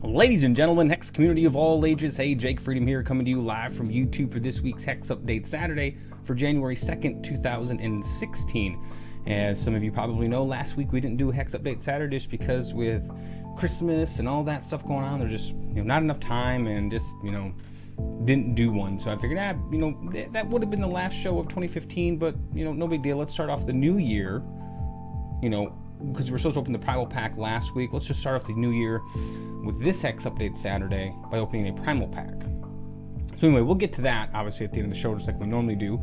Ladies and gentlemen, Hex community of all ages, hey, Jake Freedom here, coming to you live from YouTube for this week's Hex Update Saturday for January 2nd, 2016. As some of you probably know, last week we didn't do a Hex Update Saturday just because with Christmas and all that stuff going on, there's just not enough time and just, didn't do one. So I figured, that would have been the last show of 2015, but, no big deal. Let's start off the new year, because we were supposed to open the Primal pack last week. Let's just start off the new year with this Hex Update Saturday by opening a Primal pack. So anyway, we'll get to that obviously at the end of the show, just like we normally do.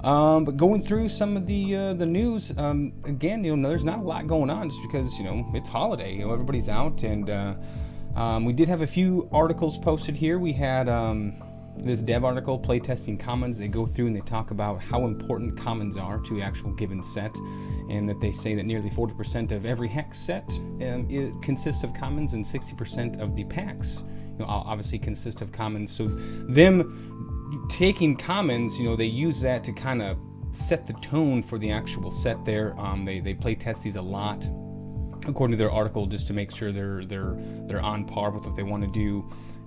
But going through some of the news, again, there's not a lot going on just because it's holiday. Everybody's out, and we did have a few articles posted here. We had this dev article, Playtesting Commons. They go through and they talk about how important commons are to the actual given set, and that they say that nearly 40% of every Hex set it consists of commons, and 60% of the packs obviously consist of commons. So them taking commons, they use that to kind of set the tone for the actual set there. They play test these a lot, according to their article, just to make sure they're on par with what they want to do,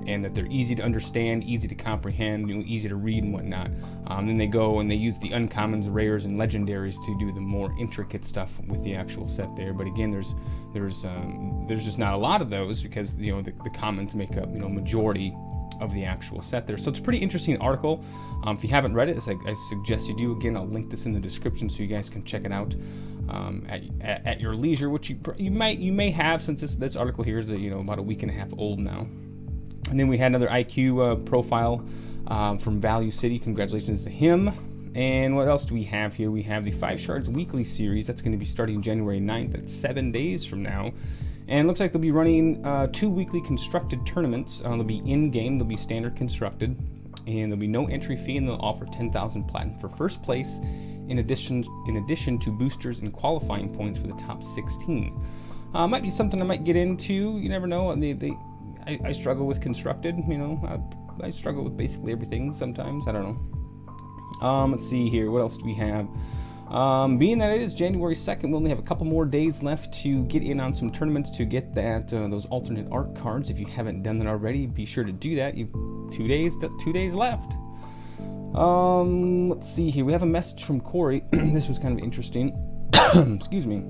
and that they're easy to understand, easy to comprehend, easy to read and whatnot. Then they go and they use the uncommons, rares, and legendaries to do the more intricate stuff with the actual set there. But again, there's just not a lot of those because the commons make up majority of the actual set there. So it's a pretty interesting article. If you haven't read it, I suggest you do. Again, I'll link this in the description so you guys can check it out at your leisure, which you may have, since this article here is about a week and a half old now. And then we had another IQ profile from Value City. Congratulations to him. And what else do we have here? We have the 5 Shards weekly series. That's going to be starting January 9th. That's 7 days from now. And it looks like they'll be running 2 weekly constructed tournaments. They'll be in-game, they'll be standard constructed, and there'll be no entry fee, and they'll offer 10,000 platinum for first place, in addition to boosters and qualifying points for the top 16. Might be something I might get into. You never know. I struggle with constructed. I struggle with basically everything sometimes. I don't know. Let's see here. What else do we have? Being that it is January 2nd, we only have a couple more days left to get in on some tournaments to get those alternate art cards. If you haven't done that already, be sure to do that. You've 2 days left. Let's see here. We have a message from Cory. This was kind of interesting. Excuse me.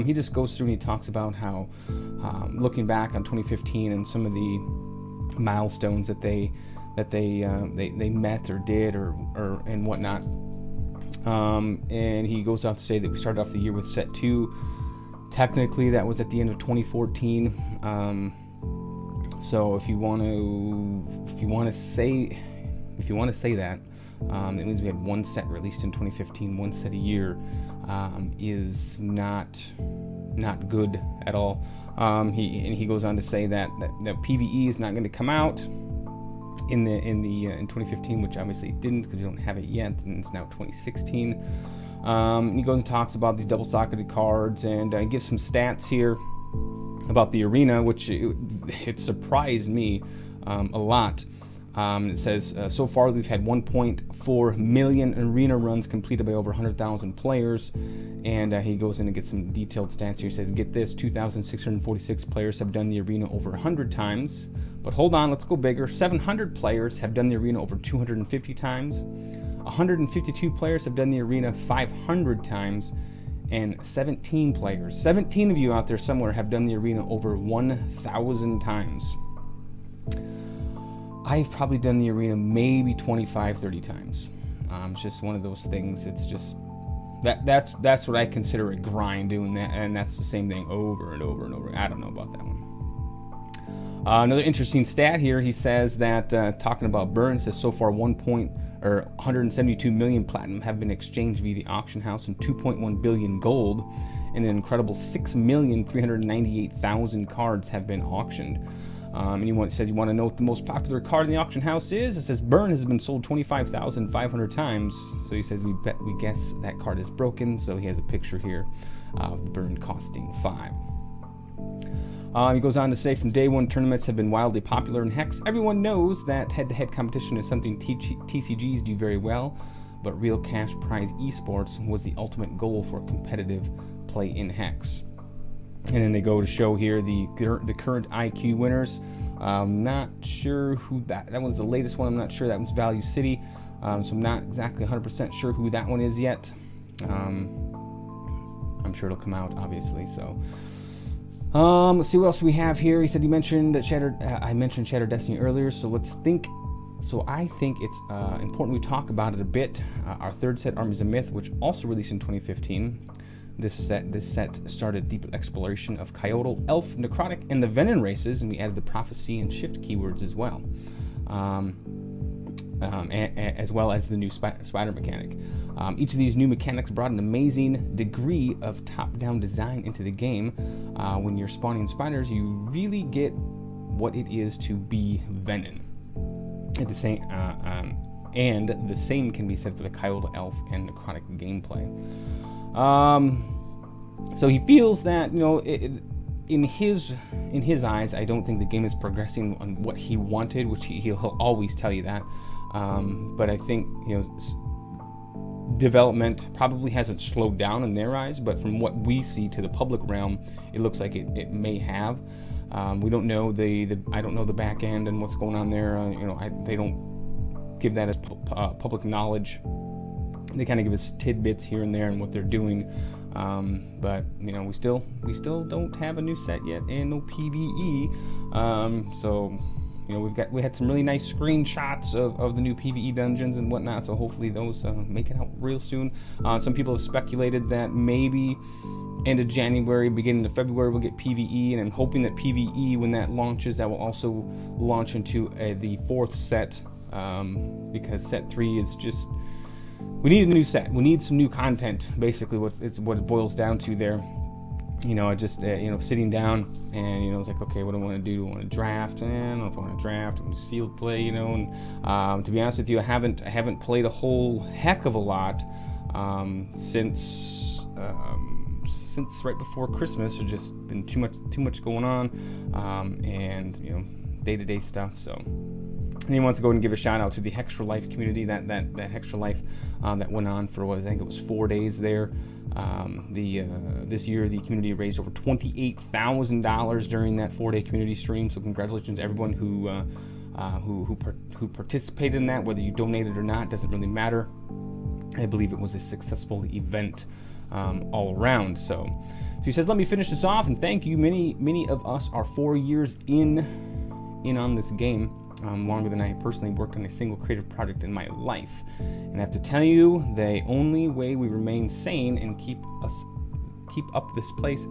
He just goes through and he talks about how, looking back on 2015 and some of the milestones that they met or did or and whatnot. And he goes on to say that we started off the year with set 2. Technically, that was at the end of 2014. So if you want to say that, it means we had one set released in 2015. One set a year is not good at all. He goes on to say that PvE is not going to come out in 2015, which obviously it didn't because we don't have it yet, and it's now 2016. He goes and talks about these double-socketed cards and gives some stats here about the arena, which it surprised me a lot. It says, so far we've had 1.4 million arena runs completed by over 100,000 players. And he goes in and gets some detailed stats here. He says, get this, 2,646 players have done the arena over 100 times. But hold on, let's go bigger. 700 players have done the arena over 250 times. 152 players have done the arena 500 times. And 17 of you out there somewhere have done the arena over 1,000 times. I've probably done the arena maybe 25, 30 times. It's just one of those things. It's just that's what I consider a grind, doing that, and that's the same thing over and over and over. I don't know about that one. Another interesting stat here. He says that talking about burn, says so far 172 million platinum have been exchanged via the auction house, and 2.1 billion gold, and an incredible 6,398,000 cards have been auctioned. And he says you want to know what the most popular card in the auction house is. It says burn has been sold 25,500 times. So he says we guess that card is broken. So he has a picture here of burn costing 5. He goes on to say, from day one, tournaments have been wildly popular in Hex. Everyone knows that head-to-head competition is something TCGs do very well, but real cash prize esports was the ultimate goal for competitive play in Hex. And then they go to show here the current IQ winners. Not sure who that was the latest one. I'm not sure. That one's Value City. So I'm not exactly 100% sure who that one is yet. I'm sure it'll come out, obviously. So let's see what else we have here. He said he mentioned I mentioned Shattered Destiny earlier. So I think it's important we talk about it a bit. Our third set, Armies of Myth, which also released in 2015. This set started deep exploration of Coyote, Elf, Necrotic, and the Venom races, and we added the Prophecy and Shift keywords as well. As well as the new spider mechanic. Each of these new mechanics brought an amazing degree of top-down design into the game. When you're spawning spiders, you really get what it is to be Venom. At the same, and the same can be said for the Coyote, Elf, and Necrotic gameplay. So he feels that, in his eyes, I don't think the game is progressing on what he wanted, which he'll always tell you that. But I think development probably hasn't slowed down in their eyes. But from what we see to the public realm, it looks like it may have. We don't know I don't know the back end and what's going on there. They don't give that as public knowledge. They kind of give us tidbits here and there and what they're doing, but we still don't have a new set yet and no PvE. So we had some really nice screenshots of the new PvE dungeons and whatnot. So hopefully those make it out real soon. Some people have speculated that maybe end of January, beginning of February, we'll get PvE, and I'm hoping that PvE, when that launches, that will also launch into the fourth set, because set 3 is just. We need a new set. We need some new content. Basically, what it boils down to there. Sitting down and it's like, okay, what do I want to do? Do I want to draft? I don't know if I want to draft. I want to sealed play. And to be honest with you, I haven't played a whole heck of a lot since right before Christmas. There's just been too much going on, and day-to-day stuff. So. And he wants to go and give a shout out to the Hextra Life community. That Hextra Life that went on for I think it was 4 days there. This year the community raised over $28,000 during that 4-day community stream. So congratulations to everyone who participated in that. Whether you donated or not doesn't really matter. I believe it was a successful event all around. So he says, let me finish this off and thank you. Many of us are 4 years in on this game. Longer than I personally worked on a single creative project in my life. And I have to tell you, the only way we remain sane and keep up this place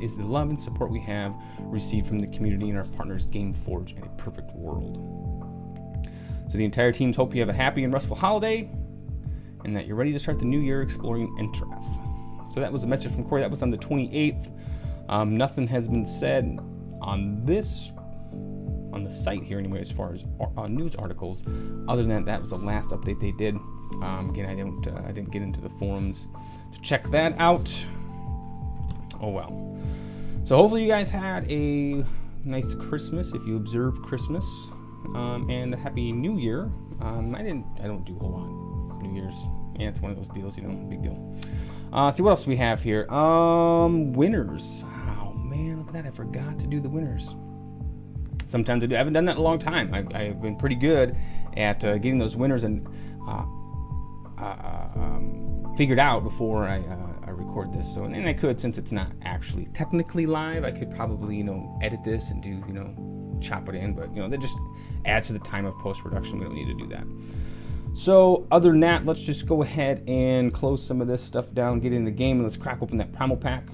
is the love and support we have received from the community and our partners GameForge and A Perfect World. So the entire teams hope you have a happy and restful holiday and that you're ready to start the new year exploring Entrath. So that was a message from Cory. That was on the 28th. Nothing has been said on the site here anyway as far as news articles, other than that was the last update they did. Again, I didn't get into the forums to check that out. Oh well. So hopefully you guys had a nice Christmas if you observed Christmas, and a happy New Year. I don't do a whole lot New Year's. Yeah, it's one of those deals, big deal. See what else we have here. Winners. Oh man, look at that! I forgot to do the winners. Sometimes I do. I haven't done that in a long time. I've been pretty good at getting those winners and figured out before I record this. So, and I could, since it's not actually technically live, I could probably edit this and do chop it in. But that just adds to the time of post production. We don't need to do that. So other than that, let's just go ahead and close some of this stuff down, get in the game, and let's crack open that Primal pack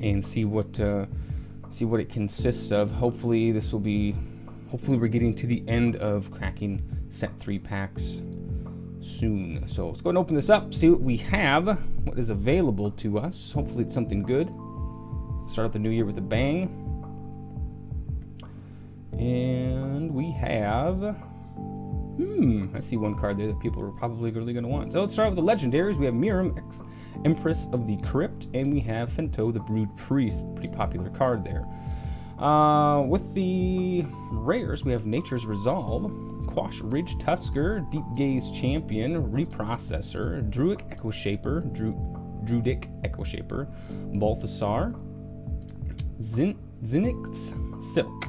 and see what it consists of. Hopefully we're getting to the end of cracking set 3 packs soon. So let's go and open this up, see what we have, what is available to us. Hopefully it's something good. Start out the new year with a bang. And we have I see one card there that people are probably really going to want. So let's start with the legendaries. We have Miriam, Empress of the Crypt, and we have Fento, the Brood Priest. Pretty popular card there. With the rares, we have Nature's Resolve, Quash Ridge Tusker, Deep Gaze Champion, Reprocessor, Druidic Echo Shaper, Balthasar, Zinix Silk,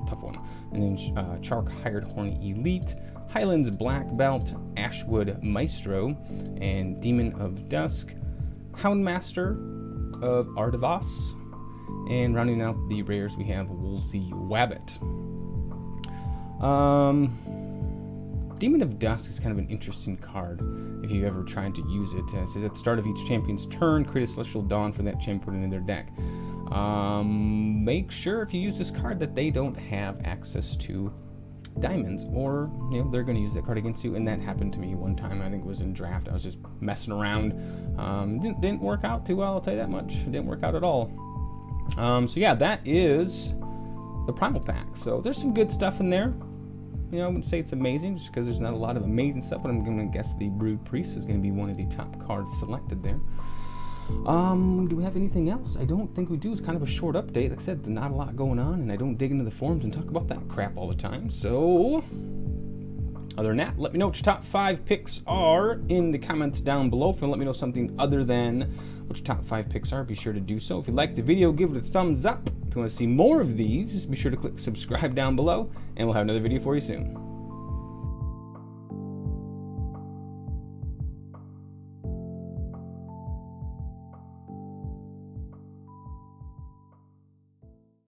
tough one. And then Chark Hired Horn Elite, Highlands Black Belt, Ashwood Maestro, and Demon of Dusk, Houndmaster of Ardavos, and rounding out the rares we have Woolsey Wabbit. Demon of Dusk is kind of an interesting card if you've ever tried to use it. It says at the start of each champion's turn, create a Celestial Dawn for that champion, put it in their deck. Make sure if you use this card that they don't have access to diamonds, or they're going to use that card against you. And that happened to me one time. I think it was in draft. I was just messing around. Didn't work out too well, I'll tell you that much. It didn't work out at all. So yeah, that is the Primal pack. So there's some good stuff in there. I wouldn't say it's amazing just because there's not a lot of amazing stuff, but I'm going to guess the Brood Priest is going to be one of the top cards selected there. Do we have anything else? I don't think we do. It's kind of a short update. Like I said, not a lot going on, and I don't dig into the forums and talk about that crap all the time. So, other than that, let me know what your top 5 picks are in the comments down below. If you want to let me know something other than what your top 5 picks are, be sure to do so. If you liked the video, give it a thumbs up. If you want to see more of these, be sure to click subscribe down below, and we'll have another video for you soon.